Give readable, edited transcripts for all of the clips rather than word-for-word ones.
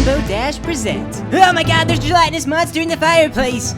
Rainbow presents. Oh my god, there's a gelatinous monster in the fireplace!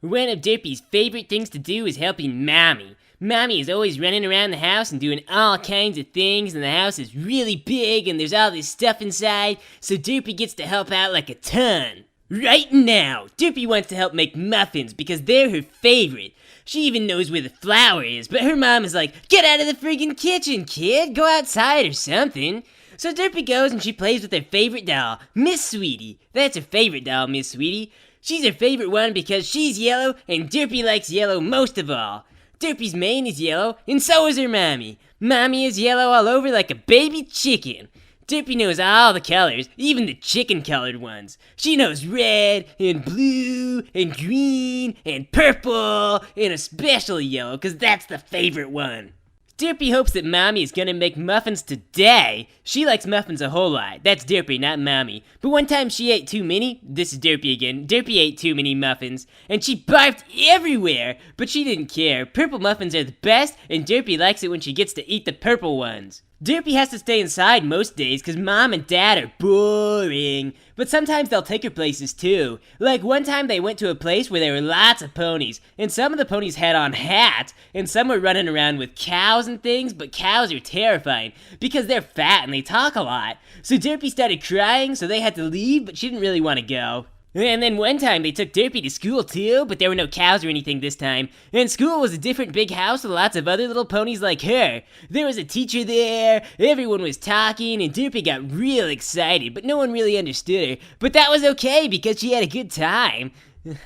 One of Derpy's favorite things to do is helping Mommy. Mommy is always running around the house and doing all kinds of things, and the house is really big and there's all this stuff inside, so Derpy gets to help out like a ton. Right now, Derpy wants to help make muffins because they're her favorite. She even knows where the flour is, but her mom is like, get out of the friggin' kitchen, kid, go outside or something. So Derpy goes and she plays with her favorite doll, Miss Sweetie. That's her favorite doll, Miss Sweetie. She's her favorite one because she's yellow and Derpy likes yellow most of all. Derpy's mane is yellow and so is her mommy. Mommy is yellow all over like a baby chicken. Derpy knows all the colors, even the chicken-colored ones. She knows red, and blue, and green, and purple, and especially yellow, because that's the favorite one. Derpy hopes that Mommy is gonna make muffins today. She likes muffins a whole lot. That's Derpy, not Mommy. But one time she ate too many. This is Derpy again. Derpy ate too many muffins, and she barfed everywhere. But she didn't care. Purple muffins are the best, and Derpy likes it when she gets to eat the purple ones. Derpy has to stay inside most days because Mom and Dad are boring. But sometimes they'll take her places too. Like one time they went to a place where there were lots of ponies, and some of the ponies had on hats, and some were running around with cows and things, but cows are terrifying because they're fat and they talk a lot. So Derpy started crying, so they had to leave, but she didn't really want to go. And then one time they took Derpy to school too, but there were no cows or anything this time. And school was a different big house with lots of other little ponies like her. There was a teacher there, everyone was talking, and Derpy got real excited, but no one really understood her. But that was okay because she had a good time.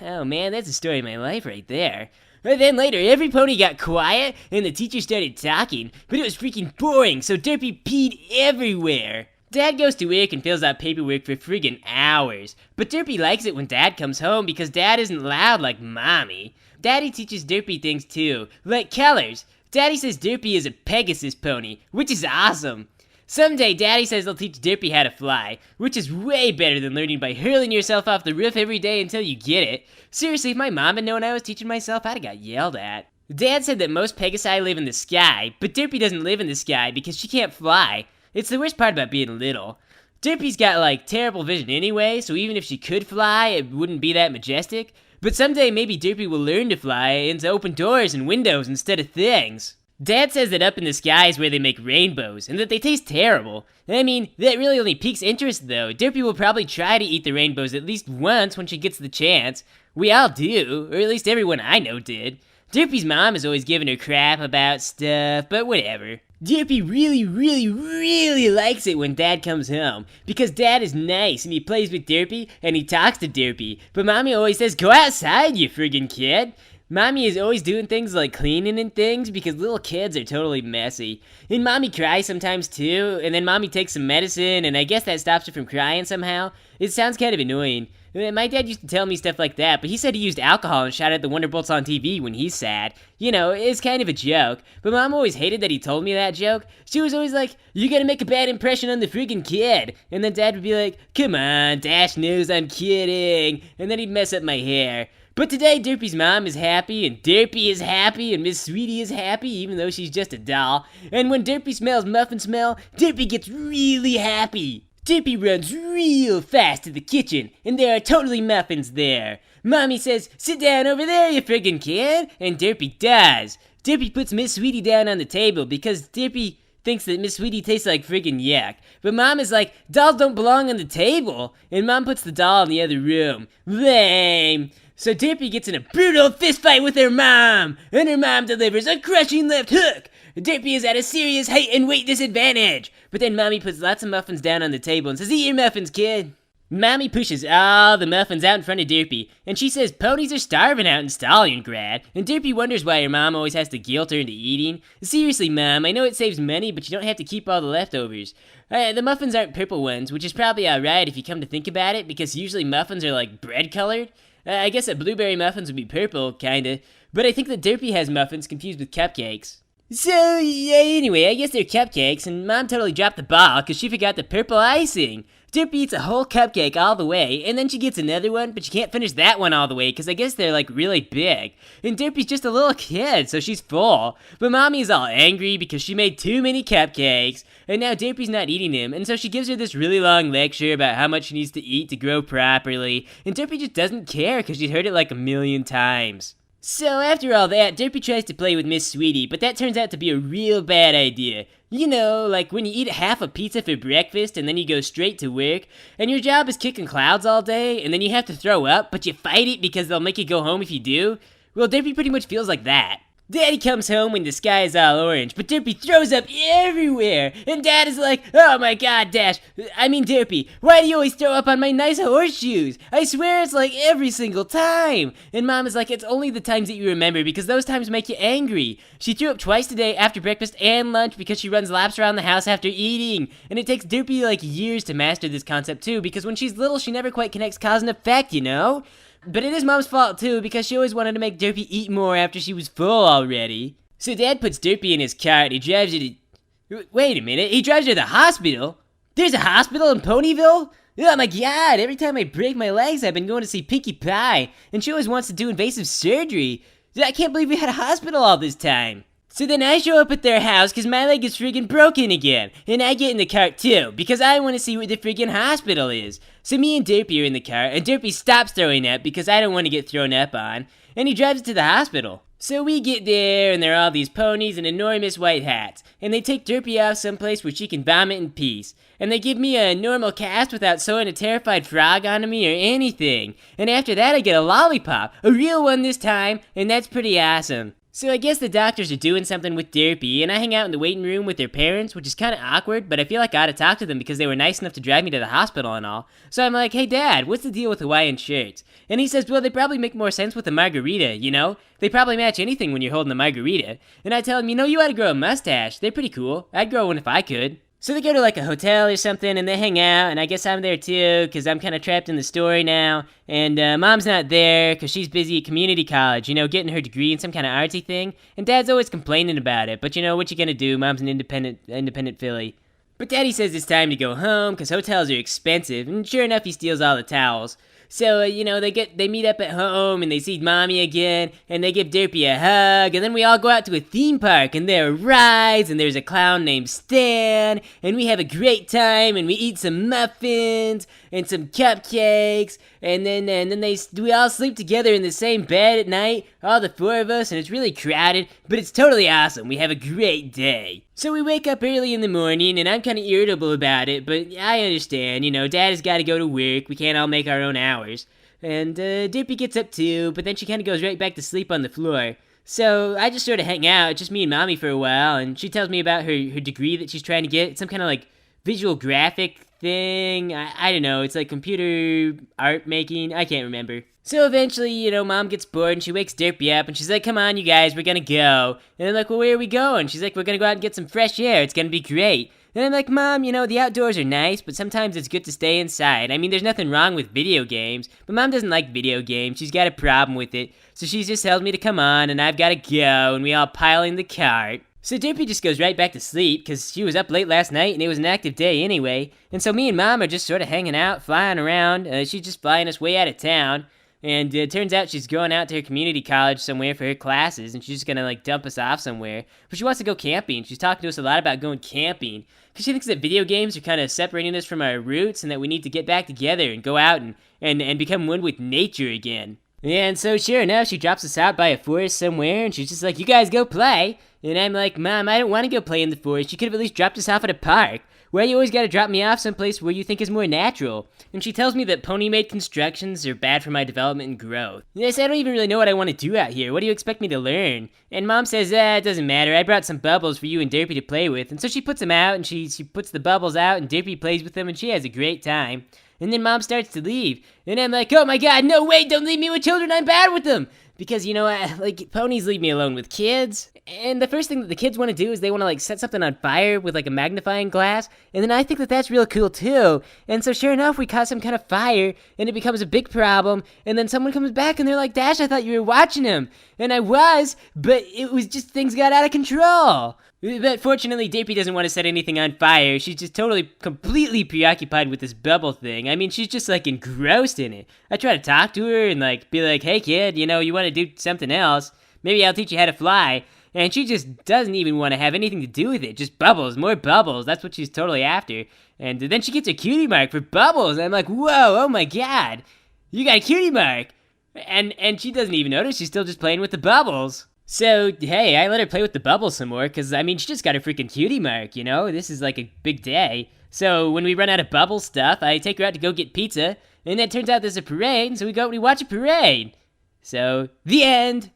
Oh man, that's the story of my life right there. And then later, every pony got quiet, and the teacher started talking, but it was freaking boring, so Derpy peed everywhere. Dad goes to work and fills out paperwork for friggin' hours, but Derpy likes it when Dad comes home because Dad isn't loud like Mommy. Daddy teaches Derpy things too, like colors. Daddy says Derpy is a Pegasus pony, which is awesome. Someday Daddy says they'll teach Derpy how to fly, which is way better than learning by hurling yourself off the roof every day until you get it. Seriously, if my mom had known I was teaching myself, I'd have got yelled at. Dad said that most Pegasi live in the sky, but Derpy doesn't live in the sky because she can't fly. It's the worst part about being little. Derpy's got like terrible vision anyway, so even if she could fly, it wouldn't be that majestic. But someday maybe Derpy will learn to fly and to open doors and windows instead of things. Dad says that up in the sky is where they make rainbows, and that they taste terrible. I mean, that really only piques interest though. Derpy will probably try to eat the rainbows at least once when she gets the chance. We all do, or at least everyone I know did. Derpy's mom is always giving her crap about stuff, but whatever. Derpy really likes it when Dad comes home, because Dad is nice and he plays with Derpy and he talks to Derpy, but Mommy always says, go outside, you friggin' kid. Mommy is always doing things like cleaning and things because little kids are totally messy. And Mommy cries sometimes too, and then Mommy takes some medicine and I guess that stops her from crying somehow. It sounds kind of annoying. My dad used to tell me stuff like that, but he said he used alcohol and shot at the Wonderbolts on TV when he's sad. You know, it's kind of a joke, but Mom always hated that he told me that joke. She was always like, you gotta make a bad impression on the friggin' kid. And then Dad would be like, come on, Dash knows I'm kidding. And then he'd mess up my hair. But today, Derpy's mom is happy, and Derpy is happy, and Miss Sweetie is happy, even though she's just a doll. And when Derpy smells muffin smell, Derpy gets really happy. Derpy runs real fast to the kitchen, and there are totally muffins there. Mommy says, sit down over there, you friggin' kid, and Derpy does. Derpy puts Miss Sweetie down on the table because Derpy thinks that Miss Sweetie tastes like friggin' yuck. But Mom is like, dolls don't belong on the table, and Mom puts the doll in the other room. Lame. So Derpy gets in a brutal fistfight with her mom, and her mom delivers a crushing left hook. Derpy is at a serious height and weight disadvantage. But then Mommy puts lots of muffins down on the table and says, eat your muffins, kid. Mommy pushes all the muffins out in front of Derpy, and she says ponies are starving out in Stalingrad, and Derpy wonders why her mom always has to guilt her into eating. Seriously, Mom, I know it saves money, but you don't have to keep all the leftovers. The muffins aren't purple ones, which is probably alright if you come to think about it, because usually muffins are like bread colored. I guess that blueberry muffins would be purple, kinda, but I think that Derpy has muffins confused with cupcakes. So, yeah, anyway, I guess they're cupcakes, and Mom totally dropped the ball because she forgot the purple icing. Derpy eats a whole cupcake all the way, and then she gets another one, but she can't finish that one all the way, because I guess they're like really big. And Derpy's just a little kid, so she's full. But Mommy's all angry because she made too many cupcakes, and now Derpy's not eating them, and so she gives her this really long lecture about how much she needs to eat to grow properly, and Derpy just doesn't care because she's heard it like a million times. So after all that, Derpy tries to play with Miss Sweetie, but that turns out to be a real bad idea. You know, like when you eat half a pizza for breakfast and then you go straight to work, and your job is kicking clouds all day, and then you have to throw up, but you fight it because they'll make you go home if you do? Well, Derpy pretty much feels like that. Daddy comes home when the sky is all orange, but Derpy throws up everywhere, and Dad is like, oh my god, Derpy, why do you always throw up on my nice horseshoes? I swear it's like every single time. And Mom is like, it's only the times that you remember, because those times make you angry. She threw up twice today after breakfast and lunch because she runs laps around the house after eating. And it takes Derpy like years to master this concept too, because when she's little, she never quite connects cause and effect, you know? But it is Mom's fault too, because she always wanted to make Derpy eat more after she was full already. So Dad puts Derpy in his car and he drives her to... Wait a minute, he drives her to the hospital? There's a hospital in Ponyville? Oh my god, every time I break my legs I've been going to see Pinkie Pie, and she always wants to do invasive surgery. I can't believe we had a hospital all this time. So then I show up at their house because my leg is friggin' broken again. And I get in the car too, because I want to see where the friggin' hospital is. So me and Derpy are in the car, and Derpy stops throwing up because I don't want to get thrown up on. And he drives it to the hospital. So we get there, and there are all these ponies and enormous white hats. And they take Derpy off someplace where she can vomit in peace. And they give me a normal cast without sewing a terrified frog onto me or anything. And after that I get a lollipop, a real one this time, and that's pretty awesome. So I guess the doctors are doing something with Derpy, and I hang out in the waiting room with their parents, which is kind of awkward, but I feel like I ought to talk to them because they were nice enough to drive me to the hospital and all. So I'm like, hey Dad, what's the deal with Hawaiian shirts? And he says, well, they probably make more sense with a margarita, you know? They probably match anything when you're holding a margarita. And I tell him, you know, you ought to grow a mustache. They're pretty cool. I'd grow one if I could. So they go to like a hotel or something and they hang out, and I guess I'm there too because I'm kind of trapped in the story now, and Mom's not there because she's busy at community college, you know, getting her degree in some kind of artsy thing, and Dad's always complaining about it, but you know, what you gonna do, Mom's an independent filly. But Daddy says it's time to go home because hotels are expensive, and sure enough he steals all the towels. So, you know, they meet up at home, and they see Mommy again, and they give Derpy a hug, and then we all go out to a theme park, and there are rides, and there's a clown named Stan, and we have a great time, and we eat some muffins, and some cupcakes, and then we all sleep together in the same bed at night, all the four of us, and it's really crowded, but it's totally awesome. We have a great day. So we wake up early in the morning, and I'm kind of irritable about it, but I understand, you know, Dad has got to go to work, we can't all make our own hours. And Derpy gets up too, but then she kind of goes right back to sleep on the floor. So I just sort of hang out, just me and Mommy for a while, and she tells me about her degree that she's trying to get. It's some kind of like visual graphic thing, I don't know, it's like computer art making, I can't remember. So eventually, you know, Mom gets bored and she wakes Derpy up and she's like, come on you guys, we're gonna go. And I'm like, well, where are we going? She's like, we're gonna go out and get some fresh air, it's gonna be great. And I'm like, Mom, you know, the outdoors are nice, but sometimes it's good to stay inside. I mean, there's nothing wrong with video games, but Mom doesn't like video games, she's got a problem with it. So she's just tells me to come on and I've gotta go, and we all pile in the cart. So Derpy just goes right back to sleep, because she was up late last night and it was an active day anyway. And so me and Mom are just sort of hanging out, flying around, she's just flying us way out of town. And it turns out she's going out to her community college somewhere for her classes, and she's just gonna like dump us off somewhere. But she wants to go camping. She's talking to us a lot about going camping, because she thinks that video games are kind of separating us from our roots, and that we need to get back together and go out and become one with nature again. And so sure enough, she drops us out by a forest somewhere, and she's just like, you guys go play. And I'm like, Mom, I don't want to go play in the forest. You could have at least dropped us off at a park. Why you always gotta drop me off someplace where you think is more natural? And she tells me that pony-made constructions are bad for my development and growth. Yes, I don't even really know what I want to do out here. What do you expect me to learn? And Mom says, it doesn't matter. I brought some bubbles for you and Derpy to play with. And so she puts them out, and she puts the bubbles out, and Derpy plays with them, and she has a great time. And then Mom starts to leave. And I'm like, oh my god, no, wait, don't leave me with children, I'm bad with them! Because, you know, like, ponies leave me alone with kids. And the first thing that the kids want to do is they want to like set something on fire with like a magnifying glass. And then I think that that's real cool too. And so sure enough, we cause some kind of fire and it becomes a big problem. And then someone comes back and they're like, Dash, I thought you were watching him. And I was, but it was just things got out of control. But fortunately, Derpy doesn't want to set anything on fire. She's just totally, completely preoccupied with this bubble thing. I mean, she's just like engrossed in it. I try to talk to her and like be like, hey kid, you know, you want to do something else? Maybe I'll teach you how to fly. And she just doesn't even want to have anything to do with it. Just bubbles, more bubbles. That's what she's totally after. And then she gets a cutie mark for bubbles. And I'm like, whoa, oh my god. You got a cutie mark. And she doesn't even notice. She's still just playing with the bubbles. So, hey, I let her play with the bubbles some more. Because, I mean, she just got a freaking cutie mark, you know? This is like a big day. So, when we run out of bubble stuff, I take her out to go get pizza. And then it turns out there's a parade. And so we go and we watch a parade. So, the end.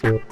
Soup.